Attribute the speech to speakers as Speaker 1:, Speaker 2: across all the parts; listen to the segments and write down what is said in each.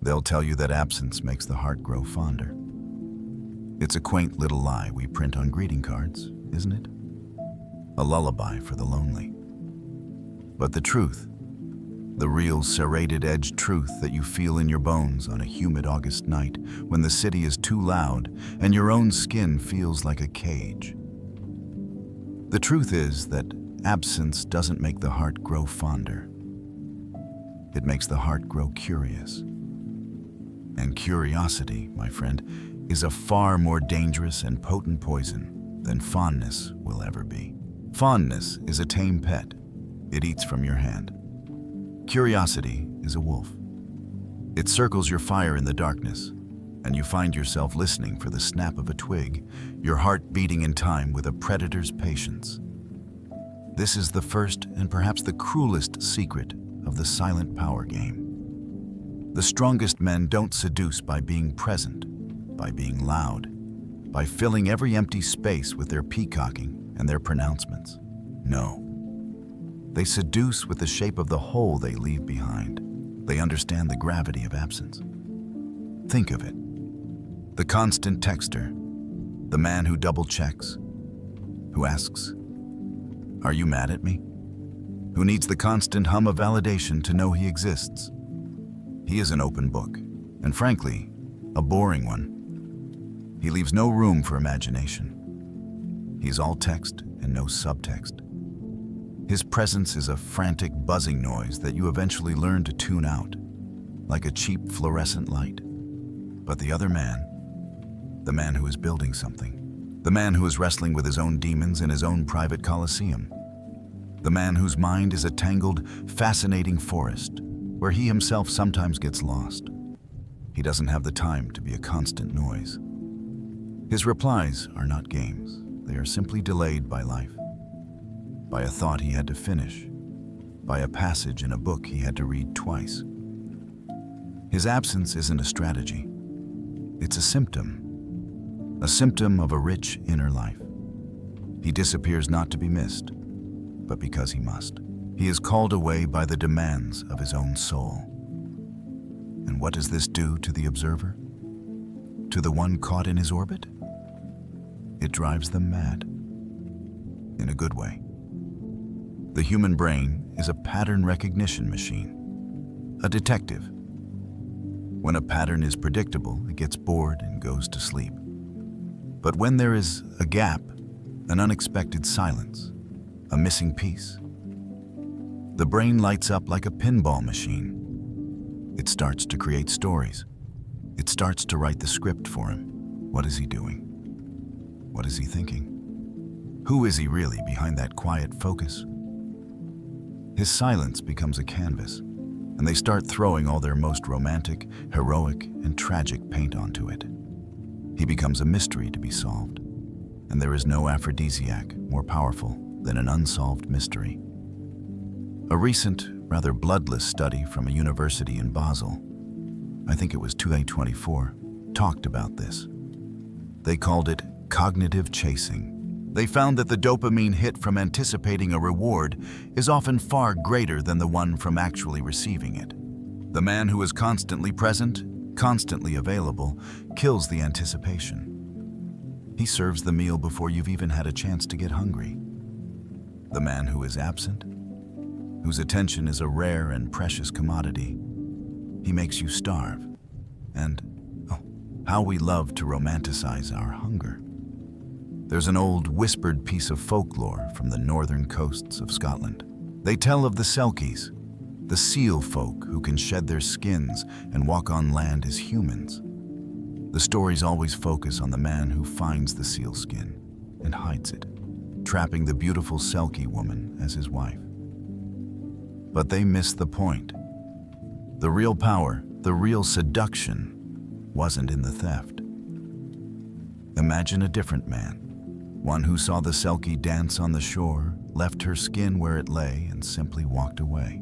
Speaker 1: They'll tell you that absence makes the heart grow fonder. It's a quaint little lie we print on greeting cards, isn't it? A lullaby for the lonely. But the truth, the real serrated-edged truth that you feel in your bones on a humid August night when the city is too loud and your own skin feels like a cage. The truth is that absence doesn't make the heart grow fonder. It makes the heart grow curious. And curiosity, my friend, is a far more dangerous and potent poison than fondness will ever be. Fondness is a tame pet. It eats from your hand. Curiosity is a wolf. It circles your fire in the darkness, and you find yourself listening for the snap of a twig, your heart beating in time with a predator's patience. This is the first and perhaps the cruelest secret of the silent power game. The strongest men don't seduce by being present, by being loud, by filling every empty space with their peacocking and their pronouncements. No. They seduce with the shape of the hole they leave behind. They understand the gravity of absence. Think of it. The constant texter, the man who double-checks, who asks, "Are you mad at me?" Who needs the constant hum of validation to know he exists. He is an open book, and frankly, a boring one. He leaves no room for imagination. He's all text and no subtext. His presence is a frantic buzzing noise that you eventually learn to tune out, like a cheap fluorescent light. But the other man, the man who is building something, the man who is wrestling with his own demons in his own private coliseum, the man whose mind is a tangled, fascinating forest, where he himself sometimes gets lost. He doesn't have the time to be a constant noise. His replies are not games. They are simply delayed by life, by a thought he had to finish, by a passage in a book he had to read twice. His absence isn't a strategy. It's a symptom of a rich inner life. He disappears not to be missed, but because he must. He is called away by the demands of his own soul. And what does this do to the observer? To the one caught in his orbit? It drives them mad. In a good way. The human brain is a pattern recognition machine, a detective. When a pattern is predictable, it gets bored and goes to sleep. But when there is a gap, an unexpected silence, a missing piece, the brain lights up like a pinball machine. It starts to create stories. It starts to write the script for him. What is he doing? What is he thinking? Who is he really behind that quiet focus? His silence becomes a canvas, and they start throwing all their most romantic, heroic, and tragic paint onto it. He becomes a mystery to be solved, and there is no aphrodisiac more powerful than an unsolved mystery. A recent, rather bloodless study from a university in Basel, I think it was 2024, talked about this. They called it cognitive chasing. They found that the dopamine hit from anticipating a reward is often far greater than the one from actually receiving it. The man who is constantly present, constantly available, kills the anticipation. He serves the meal before you've even had a chance to get hungry. The man who is absent, whose attention is a rare and precious commodity, he makes you starve. And, oh, how we love to romanticize our hunger. There's an old whispered piece of folklore from the northern coasts of Scotland. They tell of the Selkies, the seal folk who can shed their skins and walk on land as humans. The stories always focus on the man who finds the seal skin and hides it, trapping the beautiful Selkie woman as his wife. But they miss the point. The real power, the real seduction, wasn't in the theft. Imagine a different man. One who saw the Selkie dance on the shore, left her skin where it lay, and simply walked away.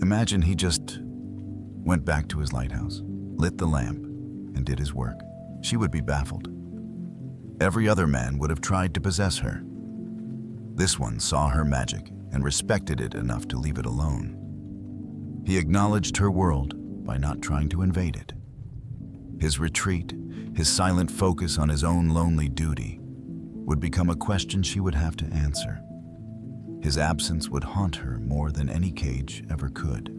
Speaker 1: Imagine he just went back to his lighthouse, lit the lamp, and did his work. She would be baffled. Every other man would have tried to possess her. This one saw her magic and respected it enough to leave it alone. He acknowledged her world, by not trying to invade it. His retreat, his silent focus on his own lonely duty, would become a question she would have to answer. His absence would haunt her more than any cage ever could.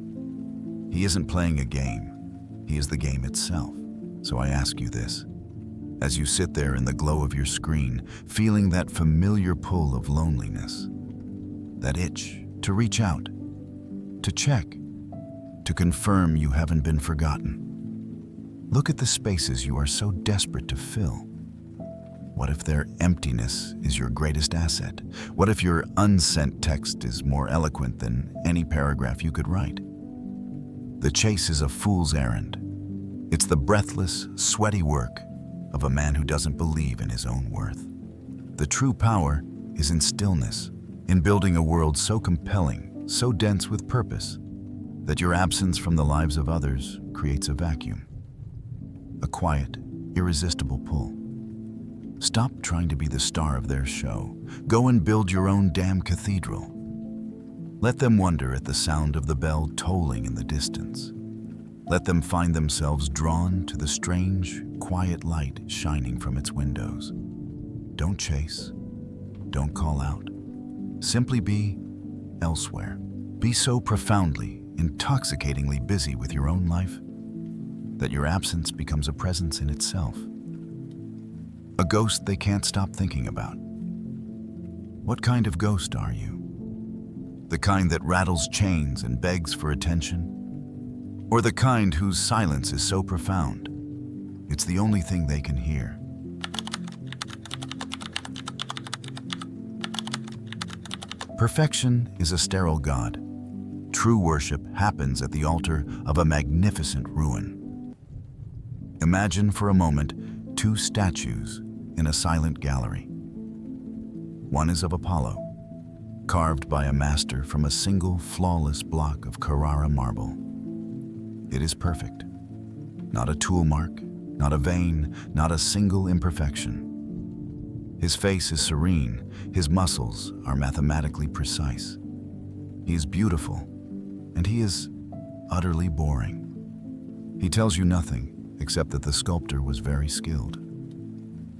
Speaker 1: He isn't playing a game, he is the game itself. So I ask you this, as you sit there in the glow of your screen, feeling that familiar pull of loneliness, that itch to reach out, to check, to confirm you haven't been forgotten. Look at the spaces you are so desperate to fill. What if their emptiness is your greatest asset? What if your unsent text is more eloquent than any paragraph you could write? The chase is a fool's errand. It's the breathless, sweaty work of a man who doesn't believe in his own worth. The true power is in stillness, in building a world so compelling, so dense with purpose, that your absence from the lives of others creates a vacuum. A quiet, irresistible pull. Stop trying to be the star of their show. Go and build your own damn cathedral. Let them wonder at the sound of the bell tolling in the distance. Let them find themselves drawn to the strange, quiet light shining from its windows. Don't chase. Don't call out. Simply be elsewhere. Be so profoundly, intoxicatingly busy with your own life that your absence becomes a presence in itself. A ghost they can't stop thinking about. What kind of ghost are you? The kind that rattles chains and begs for attention? Or the kind whose silence is so profound, it's the only thing they can hear? Perfection is a sterile god. True worship happens at the altar of a magnificent ruin. Imagine for a moment two statues in a silent gallery. One is of Apollo, carved by a master from a single flawless block of Carrara marble. It is perfect. Not a tool mark, not a vein, not a single imperfection. His face is serene, his muscles are mathematically precise. He is beautiful, and he is utterly boring. He tells you nothing except that the sculptor was very skilled.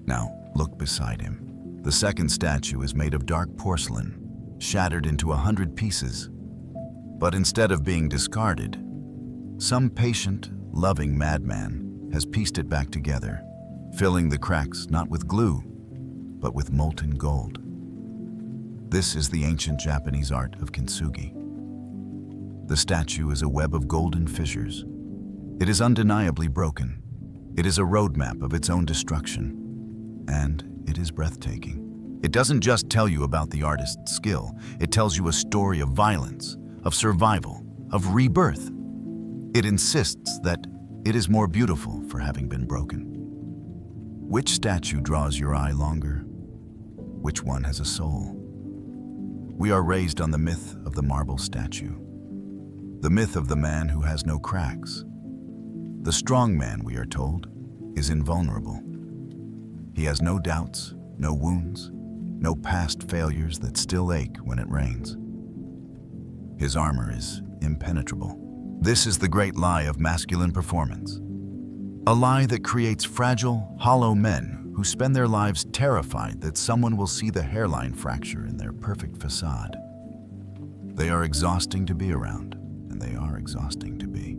Speaker 1: Now, look beside him. The second statue is made of dark porcelain, shattered into 100 pieces. But instead of being discarded, some patient, loving madman has pieced it back together, filling the cracks not with glue, but with molten gold. This is the ancient Japanese art of kintsugi. The statue is a web of golden fissures. It is undeniably broken. It is a roadmap of its own destruction. And it is breathtaking. It doesn't just tell you about the artist's skill. It tells you a story of violence, of survival, of rebirth. It insists that it is more beautiful for having been broken. Which statue draws your eye longer? Which one has a soul? We are raised on the myth of the marble statue, the myth of the man who has no cracks. The strong man, we are told, is invulnerable. He has no doubts, no wounds, no past failures that still ache when it rains. His armor is impenetrable. This is the great lie of masculine performance. A lie that creates fragile, hollow men who spend their lives terrified that someone will see the hairline fracture in their perfect facade. They are exhausting to be around, and they are exhausting to be.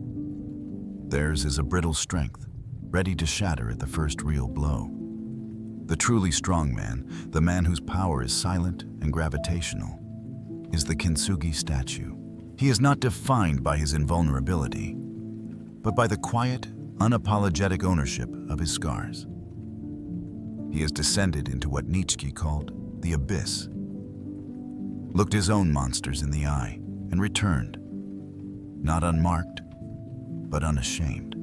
Speaker 1: Theirs is a brittle strength, ready to shatter at the first real blow. The truly strong man, the man whose power is silent and gravitational, is the kintsugi statue. He is not defined by his invulnerability, but by the quiet, unapologetic ownership of his scars. He has descended into what Nietzsche called the abyss, looked his own monsters in the eye, and returned, not unmarked, but unashamed.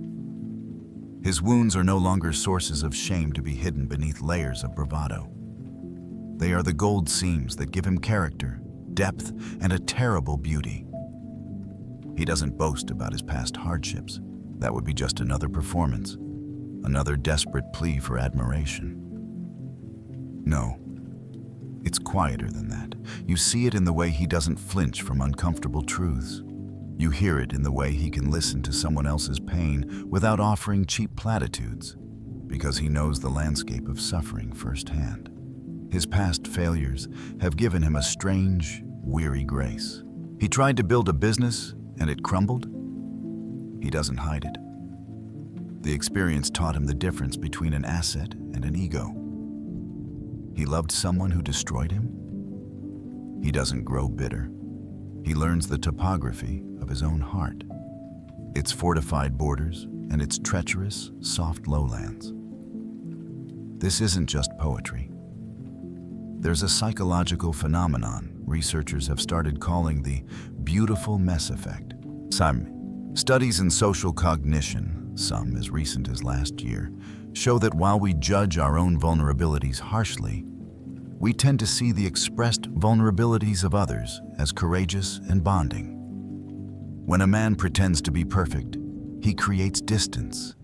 Speaker 1: His wounds are no longer sources of shame to be hidden beneath layers of bravado. They are the gold seams that give him character, depth, and a terrible beauty. He doesn't boast about his past hardships. That would be just another performance, another desperate plea for admiration. No, it's quieter than that. You see it in the way he doesn't flinch from uncomfortable truths. You hear it in the way he can listen to someone else's pain without offering cheap platitudes, because he knows the landscape of suffering firsthand. His past failures have given him a strange, weary grace. He tried to build a business and it crumbled. He doesn't hide it. The experience taught him the difference between an asset and an ego. He loved someone who destroyed him. He doesn't grow bitter. He learns the topography of his own heart, its fortified borders and its treacherous, soft lowlands. This isn't just poetry. There's a psychological phenomenon researchers have started calling the beautiful mess effect. Studies in social cognition, some as recent as last year, show that while we judge our own vulnerabilities harshly, we tend to see the expressed vulnerabilities of others as courageous and bonding. When a man pretends to be perfect, he creates distance,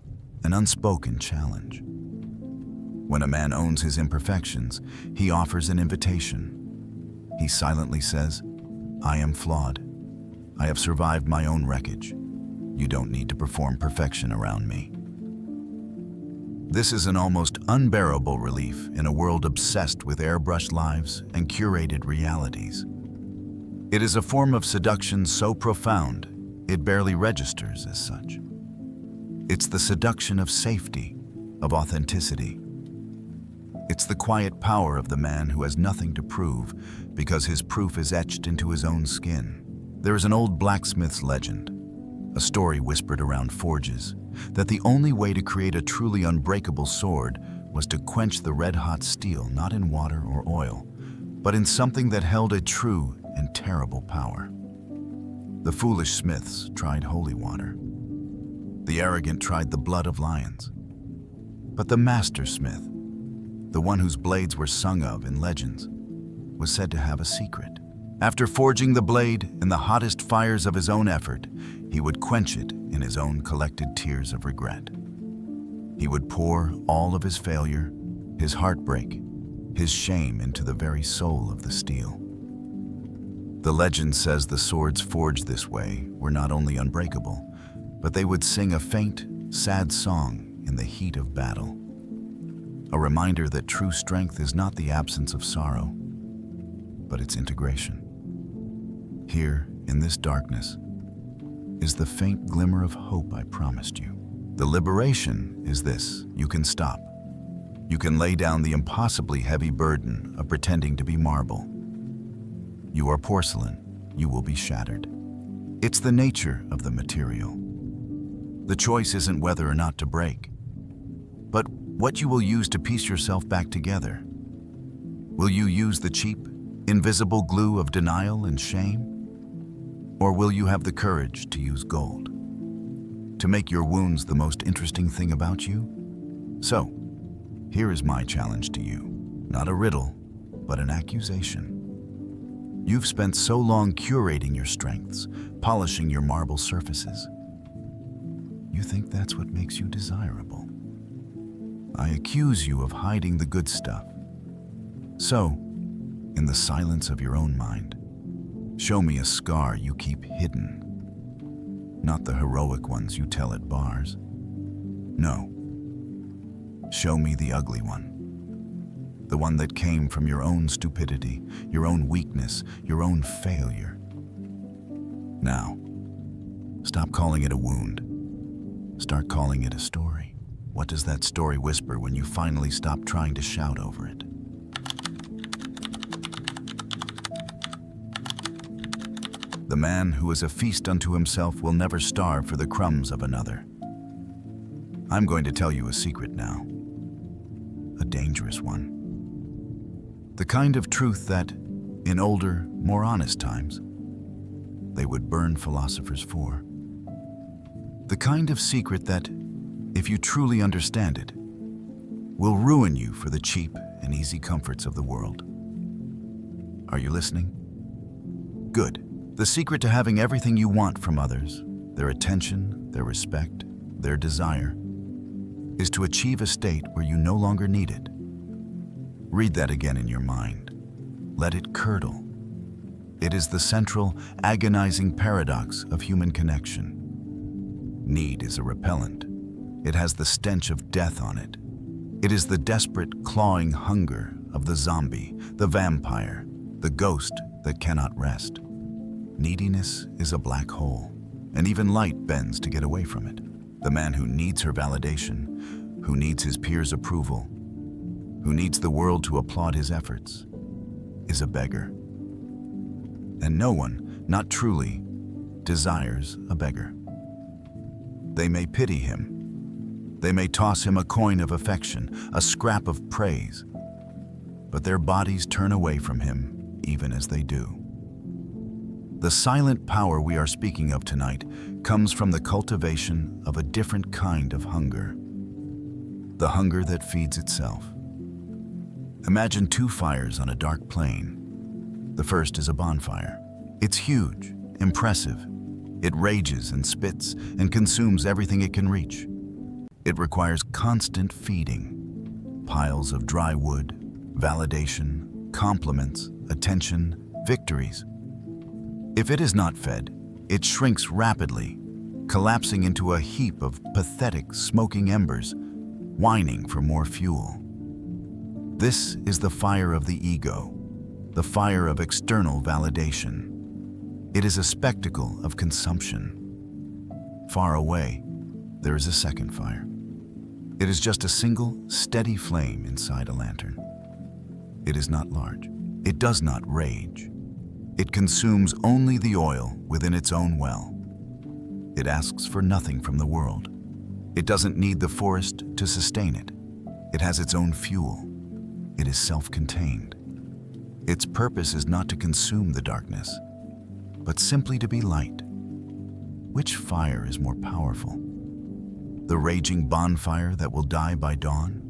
Speaker 1: an unspoken challenge. When a man owns his imperfections, he offers an invitation. He silently says, "I am flawed. I have survived my own wreckage. You don't need to perform perfection around me." This is an almost unbearable relief in a world obsessed with airbrushed lives and curated realities. It is a form of seduction so profound, it barely registers as such. It's the seduction of safety, of authenticity. It's the quiet power of the man who has nothing to prove because his proof is etched into his own skin. There is an old blacksmith's legend, a story whispered around forges, that the only way to create a truly unbreakable sword was to quench the red-hot steel not in water or oil, but in something that held a true and terrible power. The foolish smiths tried holy water. The arrogant tried the blood of lions. But the master smith, the one whose blades were sung of in legends, was said to have a secret. After forging the blade in the hottest fires of his own effort, he would quench it in his own collected tears of regret. He would pour all of his failure, his heartbreak, his shame into the very soul of the steel. The legend says the swords forged this way were not only unbreakable, but they would sing a faint, sad song in the heat of battle. A reminder that true strength is not the absence of sorrow, but its integration. Here, in this darkness, is the faint glimmer of hope I promised you. The liberation is this: you can stop. You can lay down the impossibly heavy burden of pretending to be marble. You are porcelain, you will be shattered. It's the nature of the material. The choice isn't whether or not to break, but what you will use to piece yourself back together. Will you use the cheap, invisible glue of denial and shame? Or will you have the courage to use gold, to make your wounds the most interesting thing about you? So, here is my challenge to you. Not a riddle, but an accusation. You've spent so long curating your strengths, polishing your marble surfaces. You think that's what makes you desirable. I accuse you of hiding the good stuff. So, in the silence of your own mind, show me a scar you keep hidden. Not the heroic ones you tell at bars. No. Show me the ugly one. The one that came from your own stupidity, your own weakness, your own failure. Now, stop calling it a wound. Start calling it a story. What does that story whisper when you finally stop trying to shout over it? The man who is a feast unto himself will never starve for the crumbs of another. I'm going to tell you a secret now. A dangerous one. The kind of truth that, in older, more honest times, they would burn philosophers for. The kind of secret that, if you truly understand it, will ruin you for the cheap and easy comforts of the world. Are you listening? Good. The secret to having everything you want from others, their attention, their respect, their desire, is to achieve a state where you no longer need it. Read that again in your mind. Let it curdle. It is the central, agonizing paradox of human connection. Need is a repellent. It has the stench of death on it. It is the desperate, clawing hunger of the zombie, the vampire, the ghost that cannot rest. Neediness is a black hole, and even light bends to get away from it. The man who needs her validation, who needs his peers' approval, who needs the world to applaud his efforts, is a beggar. And no one, not truly, desires a beggar. They may pity him. They may toss him a coin of affection, a scrap of praise, but their bodies turn away from him even as they do. The silent power we are speaking of tonight comes from the cultivation of a different kind of hunger, the hunger that feeds itself. Imagine two fires on a dark plain. The first is a bonfire. It's huge, impressive. It rages and spits and consumes everything it can reach. It requires constant feeding, piles of dry wood, validation, compliments, attention, victories. If it is not fed, it shrinks rapidly, collapsing into a heap of pathetic, smoking embers, whining for more fuel. This is the fire of the ego, the fire of external validation. It is a spectacle of consumption. Far away, there is a second fire. It is just a single, steady flame inside a lantern. It is not large. It does not rage. It consumes only the oil within its own well. It asks for nothing from the world. It doesn't need the forest to sustain it. It has its own fuel. It is self-contained. Its purpose is not to consume the darkness, but simply to be light. Which fire is more powerful? The raging bonfire that will die by dawn?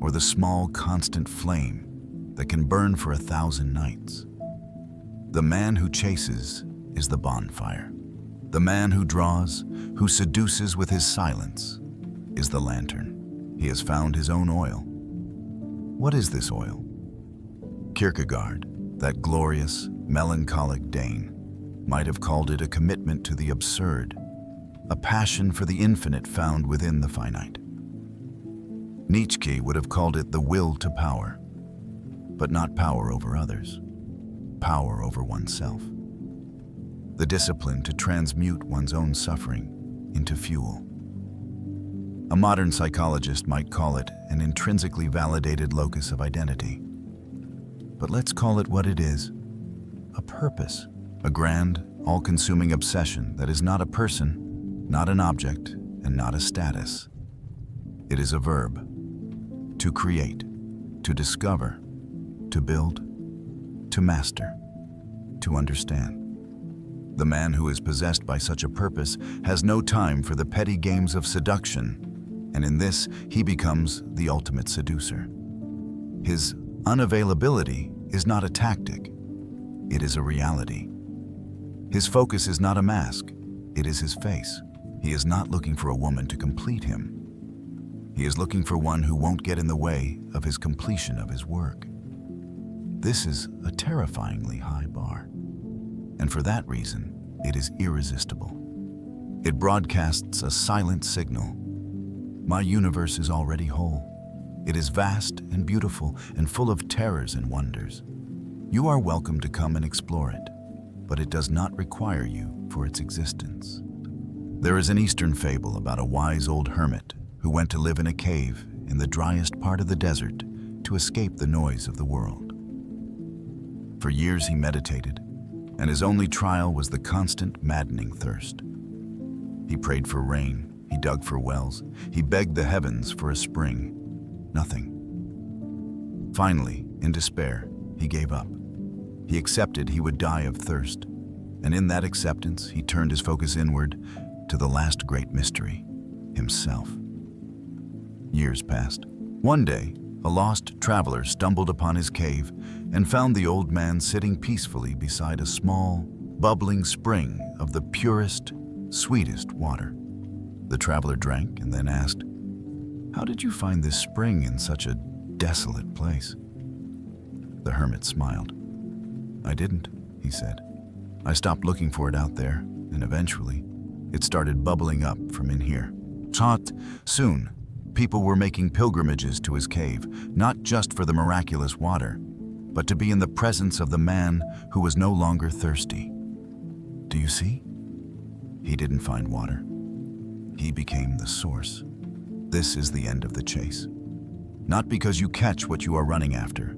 Speaker 1: Or the small, constant flame that can burn for 1,000 nights? The man who chases is the bonfire. The man who draws, who seduces with his silence, is the lantern. He has found his own oil. What is this oil? Kierkegaard, that glorious, melancholic Dane, might have called it a commitment to the absurd, a passion for the infinite found within the finite. Nietzsche would have called it the will to power, but not power over others, power over oneself. The discipline to transmute one's own suffering into fuel. A modern psychologist might call it an intrinsically validated locus of identity. But let's call it what it is, a purpose, a grand, all-consuming obsession that is not a person, not an object, and not a status. It is a verb. To create, to discover, to build, to master, to understand. The man who is possessed by such a purpose has no time for the petty games of seduction, and in this he becomes the ultimate seducer. His unavailability is not a tactic, it is a reality. His focus is not a mask, it is his face. He is not looking for a woman to complete him. He is looking for one who won't get in the way of his completion of his work. This is a terrifyingly high bar, and for that reason, it is irresistible. It broadcasts a silent signal. My universe is already whole. It is vast and beautiful and full of terrors and wonders. You are welcome to come and explore it, but it does not require you for its existence. There is an Eastern fable about a wise old hermit who went to live in a cave in the driest part of the desert to escape the noise of the world. For years he meditated, and his only trial was the constant, maddening thirst. He prayed for rain, he dug for wells, he begged the heavens for a spring. Nothing. Finally, in despair, he gave up. He accepted he would die of thirst, and in that acceptance, he turned his focus inward to the last great mystery, himself. Years passed. One day, a lost traveler stumbled upon his cave and found the old man sitting peacefully beside a small, bubbling spring of the purest, sweetest water. The traveler drank and then asked, "How did you find this spring in such a desolate place?" The hermit smiled. "I didn't," he said. I stopped looking for it out there, and eventually, it started bubbling up from in here. Soon, people were making pilgrimages to his cave, not just for the miraculous water, but to be in the presence of the man who was no longer thirsty. Do you see? He didn't find water. He became the source. This is the end of the chase. Not because you catch what you are running after,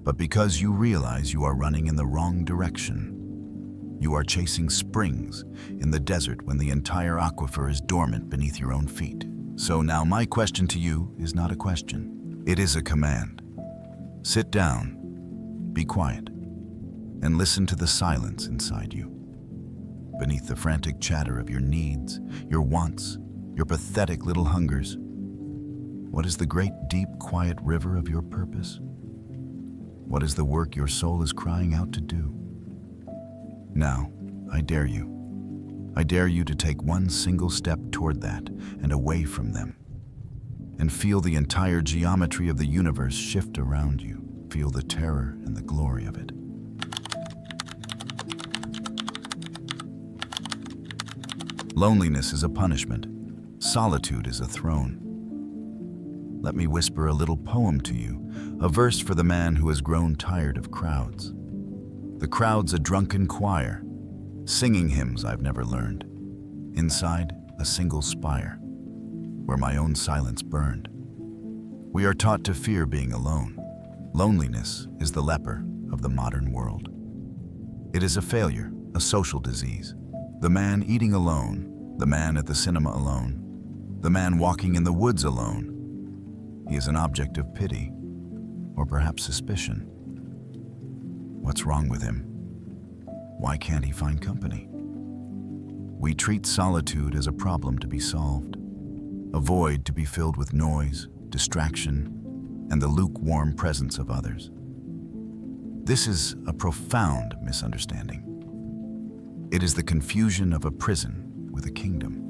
Speaker 1: but because you realize you are running in the wrong direction. You are chasing springs in the desert when the entire aquifer is dormant beneath your own feet. So now my question to you is not a question. It is a command. Sit down, be quiet, and listen to the silence inside you. Beneath the frantic chatter of your needs, your wants, your pathetic little hungers, what is the great, deep, quiet river of your purpose? What is the work your soul is crying out to do? Now, I dare you. I dare you to take one single step toward that and away from them. And feel the entire geometry of the universe shift around you. Feel the terror and the glory of it. Loneliness is a punishment. Solitude is a throne. Let me whisper a little poem to you, a verse for the man who has grown tired of crowds. The crowd's a drunken choir, singing hymns I've never learned. Inside, a single spire, where my own silence burned. We are taught to fear being alone. Loneliness is the leper of the modern world. It is a failure, a social disease. The man eating alone, the man at the cinema alone, the man walking in the woods alone. He is an object of pity, or perhaps suspicion. What's wrong with him? Why can't he find company? We treat solitude as a problem to be solved, a void to be filled with noise, distraction, and the lukewarm presence of others. This is a profound misunderstanding. It is the confusion of a prison with a kingdom.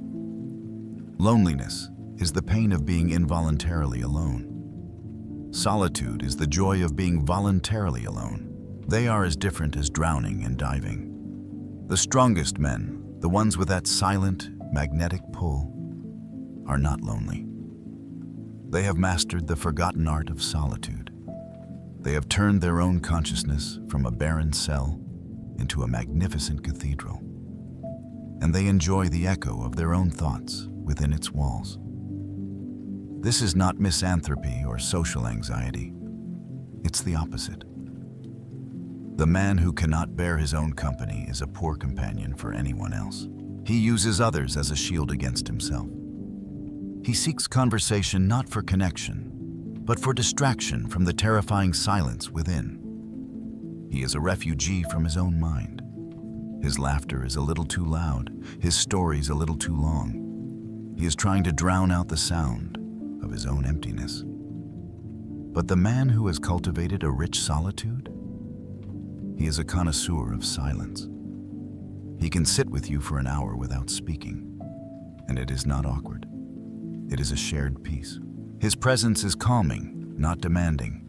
Speaker 1: Loneliness is the pain of being involuntarily alone. Solitude is the joy of being voluntarily alone. They are as different as drowning and diving. The strongest men, the ones with that silent, magnetic pull, are not lonely. They have mastered the forgotten art of solitude. They have turned their own consciousness from a barren cell into a magnificent cathedral. And they enjoy the echo of their own thoughts within its walls. This is not misanthropy or social anxiety. It's the opposite. The man who cannot bear his own company is a poor companion for anyone else. He uses others as a shield against himself. He seeks conversation not for connection, but for distraction from the terrifying silence within. He is a refugee from his own mind. His laughter is a little too loud, his stories a little too long. He is trying to drown out the sound of his own emptiness. But the man who has cultivated a rich solitude, he is a connoisseur of silence. He can sit with you for an hour without speaking, and it is not awkward. It is a shared peace. His presence is calming, not demanding.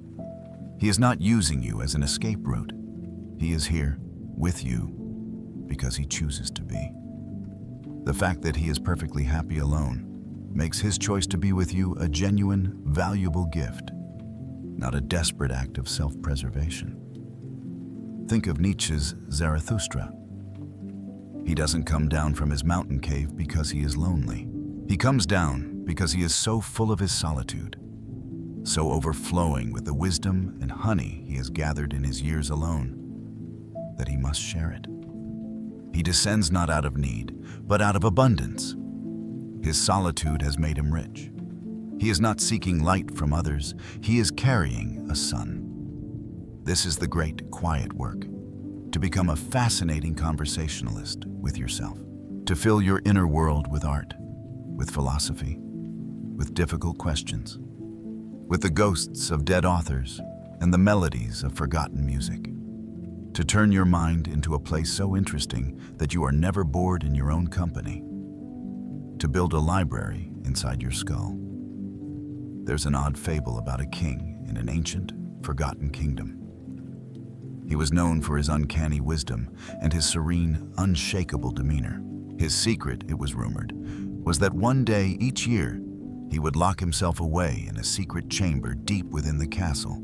Speaker 1: He is not using you as an escape route. He is here with you because he chooses to be. The fact that he is perfectly happy alone makes his choice to be with you a genuine, valuable gift, not a desperate act of self-preservation. Think of Nietzsche's Zarathustra. He doesn't come down from his mountain cave because he is lonely. He comes down because he is so full of his solitude, so overflowing with the wisdom and honey he has gathered in his years alone, that he must share it. He descends not out of need, but out of abundance. His solitude has made him rich. He is not seeking light from others, he is carrying a sun. This is the great quiet work, to become a fascinating conversationalist with yourself, to fill your inner world with art, with philosophy, with difficult questions, with the ghosts of dead authors and the melodies of forgotten music, to turn your mind into a place so interesting that you are never bored in your own company, to build a library inside your skull. There's an odd fable about a king in an ancient, forgotten kingdom. He was known for his uncanny wisdom and his serene, unshakable demeanor. His secret, it was rumored, was that one day each year he would lock himself away in a secret chamber deep within the castle.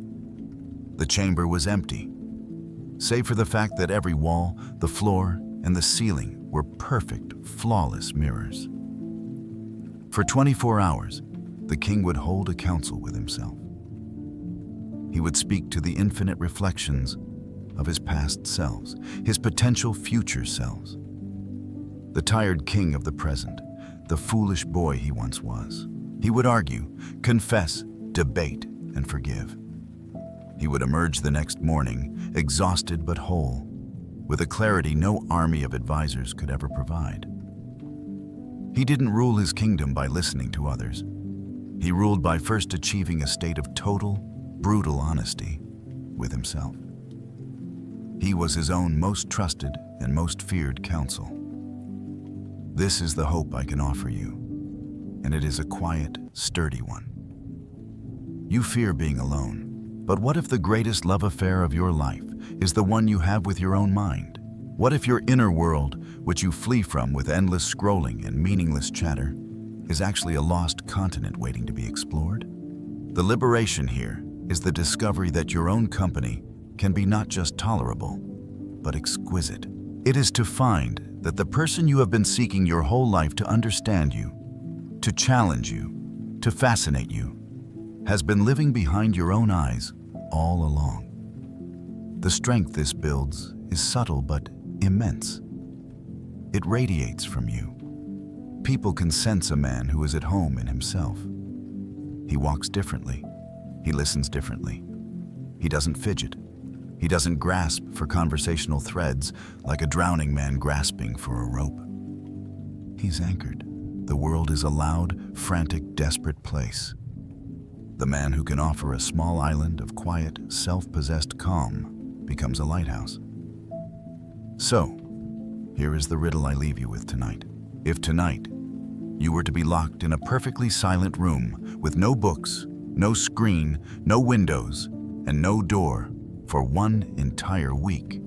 Speaker 1: The chamber was empty, save for the fact that every wall, the floor, and the ceiling were perfect, flawless mirrors. For 24 hours, the king would hold a council with himself. He would speak to the infinite reflections of his past selves, his potential future selves. The tired king of the present, the foolish boy he once was. He would argue, confess, debate, and forgive. He would emerge the next morning, exhausted but whole, with a clarity no army of advisors could ever provide. He didn't rule his kingdom by listening to others. He ruled by first achieving a state of total, brutal honesty with himself. He was his own most trusted and most feared counsel. This is the hope I can offer you, and it is a quiet, sturdy one. You fear being alone. But what if the greatest love affair of your life is the one you have with your own mind? What if your inner world, which you flee from with endless scrolling and meaningless chatter, is actually a lost continent waiting to be explored? The liberation here is the discovery that your own company can be not just tolerable, but exquisite. It is to find that the person you have been seeking your whole life to understand you, to challenge you, to fascinate you, has been living behind your own eyes all along. The strength this builds is subtle but immense. It radiates from you. People can sense a man who is at home in himself. He walks differently. He listens differently. He doesn't fidget. He doesn't grasp for conversational threads like a drowning man grasping for a rope. He's anchored. The world is a loud, frantic, desperate place. The man who can offer a small island of quiet, self-possessed calm becomes a lighthouse. So, here is the riddle I leave you with tonight. If tonight you were to be locked in a perfectly silent room with no books, no screen, no windows, and no door for one entire week,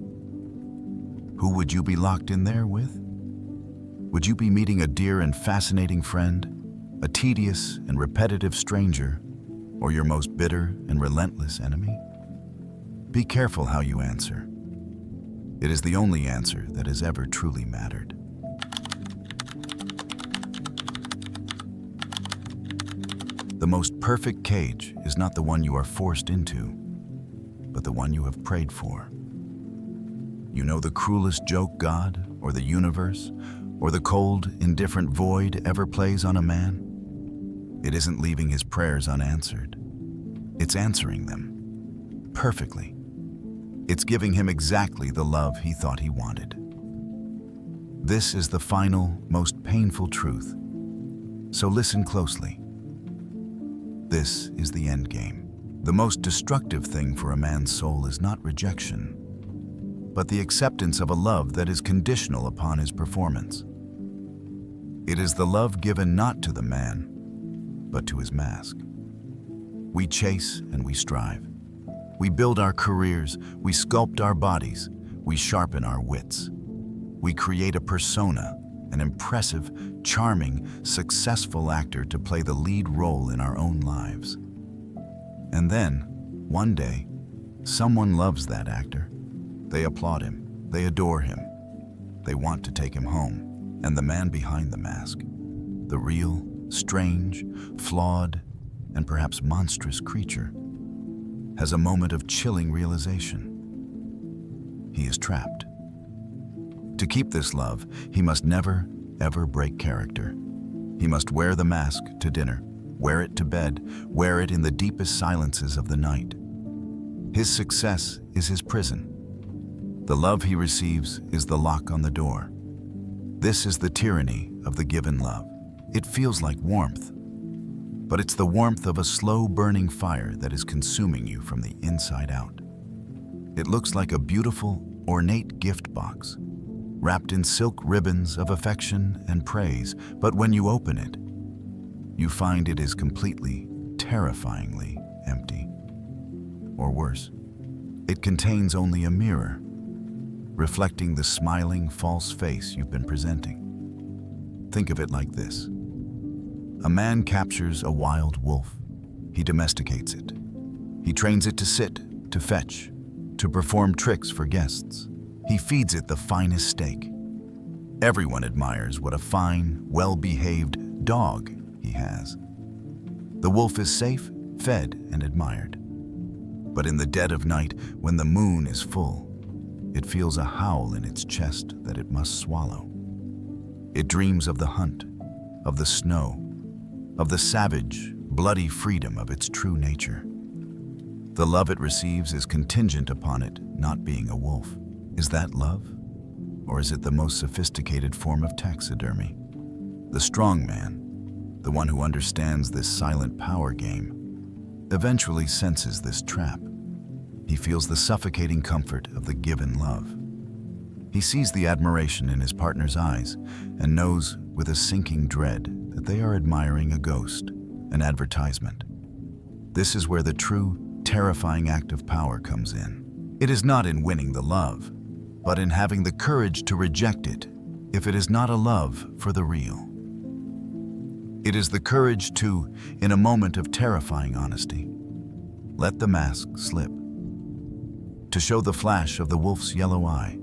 Speaker 1: who would you be locked in there with? Would you be meeting a dear and fascinating friend, a tedious and repetitive stranger, or your most bitter and relentless enemy? Be careful how you answer. It is the only answer that has ever truly mattered. The most perfect cage is not the one you are forced into, but the one you have prayed for. You know the cruelest joke God, or the universe, or the cold, indifferent void ever plays on a man? It isn't leaving his prayers unanswered. It's answering them perfectly. It's giving him exactly the love he thought he wanted. This is the final, most painful truth. So listen closely. This is the end game. The most destructive thing for a man's soul is not rejection, but the acceptance of a love that is conditional upon his performance. It is the love given not to the man, but to his mask. We chase and we strive. We build our careers, we sculpt our bodies, we sharpen our wits. We create a persona, an impressive, charming, successful actor to play the lead role in our own lives. And then, one day, someone loves that actor. They applaud him, they adore him, they want to take him home, and the man behind the mask, the real, strange, flawed, and perhaps monstrous creature, has a moment of chilling realization. He is trapped. To keep this love, he must never, ever break character. He must wear the mask to dinner, wear it to bed, wear it in the deepest silences of the night. His success is his prison. The love he receives is the lock on the door. This is the tyranny of the given love. It feels like warmth, but it's the warmth of a slow burning fire that is consuming you from the inside out. It looks like a beautiful, ornate gift box, wrapped in silk ribbons of affection and praise, but when you open it, you find it is completely, terrifyingly empty. Or worse, It contains only a mirror, reflecting the smiling, false face you've been presenting. Think of it like this. A man captures a wild wolf. He domesticates it. He trains it to sit, to fetch, to perform tricks for guests. He feeds it the finest steak. Everyone admires what a fine, well-behaved dog he has. The wolf is safe, fed, and admired. But in the dead of night, when the moon is full, it feels a howl in its chest that it must swallow. It dreams of the hunt, of the snow, of the savage, bloody freedom of its true nature. The love it receives is contingent upon it not being a wolf. Is that love? Or is it the most sophisticated form of taxidermy? The strong man, the one who understands this silent power game, eventually senses this trap. He feels the suffocating comfort of the given love. He sees the admiration in his partner's eyes and knows with a sinking dread that they are admiring a ghost, an advertisement. This is where the true, terrifying act of power comes in. It is not in winning the love, but in having the courage to reject it if it is not a love for the real. It is the courage to, in a moment of terrifying honesty, let the mask slip, to show the flash of the wolf's yellow eye,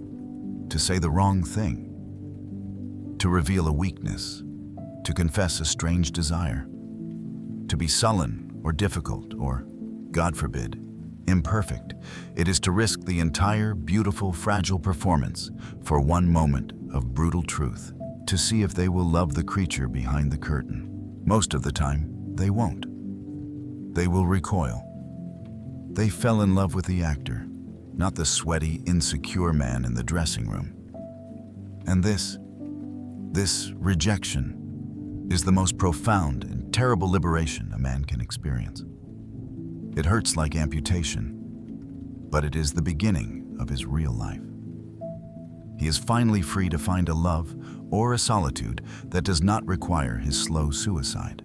Speaker 1: to say the wrong thing, to reveal a weakness, to confess a strange desire, to be sullen or difficult or, God forbid, imperfect. It is to risk the entire beautiful, fragile performance for one moment of brutal truth, to see if they will love the creature behind the curtain. Most of the time, they won't. They will recoil. They fell in love with the actor, not the sweaty, insecure man in the dressing room. And this rejection is the most profound and terrible liberation a man can experience. It hurts like amputation, but it is the beginning of his real life. He is finally free to find a love or a solitude that does not require his slow suicide.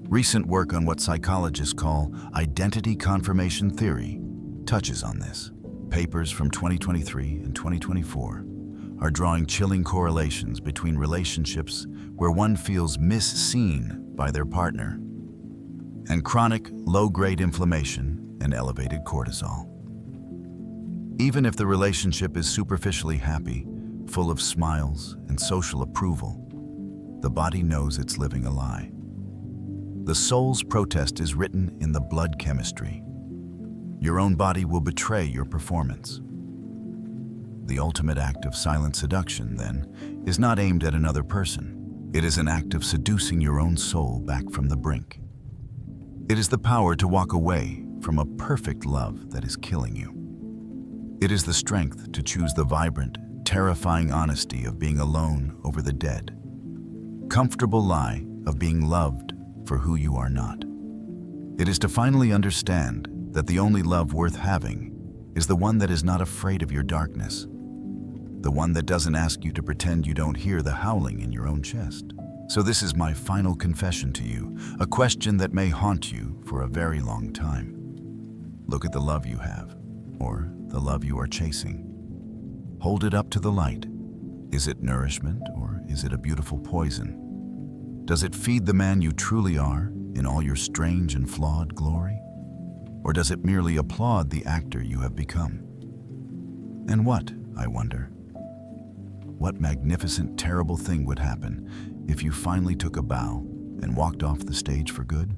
Speaker 1: Recent work on what psychologists call identity confirmation theory touches on this. Papers from 2023 and 2024 are drawing chilling correlations between relationships where one feels misseen by their partner and chronic low-grade inflammation and elevated cortisol. Even if the relationship is superficially happy, full of smiles and social approval, the body knows it's living a lie. The soul's protest is written in the blood chemistry. Your own body will betray your performance. The ultimate act of silent seduction, then, is not aimed at another person. It is an act of seducing your own soul back from the brink. It is the power to walk away from a perfect love that is killing you. It is the strength to choose the vibrant, terrifying honesty of being alone over the dead. Comfortable lie of being loved for who you are not. It is to finally understand that the only love worth having is the one that is not afraid of your darkness, the one that doesn't ask you to pretend you don't hear the howling in your own chest. So this is my final confession to you, a question that may haunt you for a very long time. Look at the love you have, or the love you are chasing. Hold it up to the light. Is it nourishment, or is it a beautiful poison? Does it feed the man you truly are in all your strange and flawed glory? Or does it merely applaud the actor you have become? And what, I wonder, what magnificent, terrible thing would happen if you finally took a bow and walked off the stage for good?